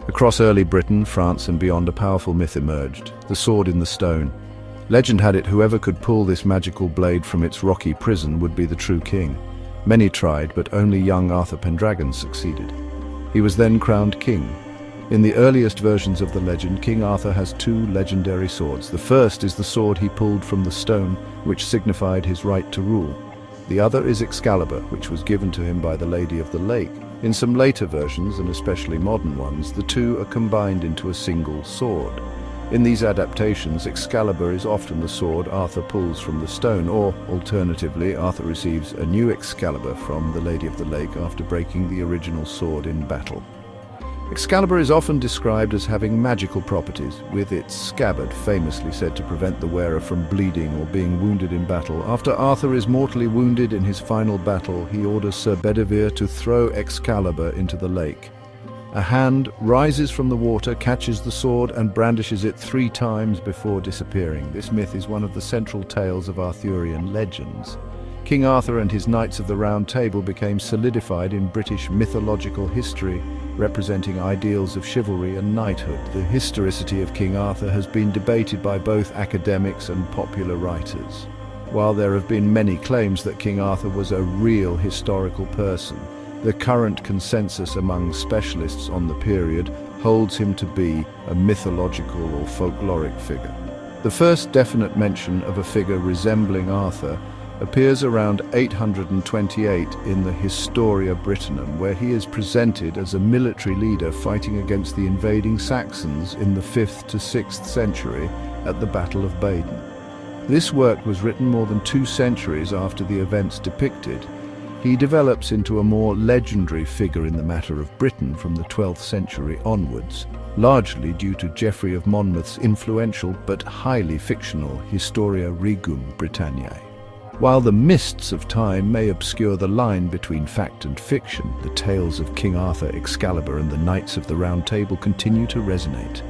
Across early Britain, France and beyond, a powerful myth emerged: the sword in the stone. Legend had it whoever could pull this magical blade from its rocky prison would be the true king. Many tried, but only young Arthur Pendragon succeeded. He was then crowned king. In the earliest versions of the legend, King Arthur has two legendary swords. The first is the sword he pulled from the stone, which signified his right to rule. The other is Excalibur, which was given to him by the Lady of the Lake. In some later versions, and especially modern ones, the two are combined into a single sword. In these adaptations, Excalibur is often the sword Arthur pulls from the stone, or, alternatively, Arthur receives a new Excalibur from the Lady of the Lake after breaking the original sword in battle. Excalibur is often described as having magical properties, with its scabbard famously said to prevent the wearer from bleeding or being wounded in battle. After Arthur is mortally wounded in his final battle, he orders Sir Bedivere to throw Excalibur into the lake. A hand rises from the water, catches the sword, and brandishes it 3 times before disappearing. This myth is one of the central tales of Arthurian legends. King Arthur and his Knights of the Round Table became solidified in British mythological history, representing ideals of chivalry and knighthood. The historicity of King Arthur has been debated by both academics and popular writers. While there have been many claims that King Arthur was a real historical person, the current consensus among specialists on the period holds him to be a mythological or folkloric figure. The first definite mention of a figure resembling Arthur appears around 828 in the Historia Brittonum, where he is presented as a military leader fighting against the invading Saxons in the 5th to 6th century at the Battle of Badon. This work was written more than 2 centuries after the events depicted. He develops into a more legendary figure in the matter of Britain from the 12th century onwards, largely due to Geoffrey of Monmouth's influential but highly fictional Historia Regum Britanniae. While the mists of time may obscure the line between fact and fiction, the tales of King Arthur, Excalibur, and the Knights of the Round Table continue to resonate.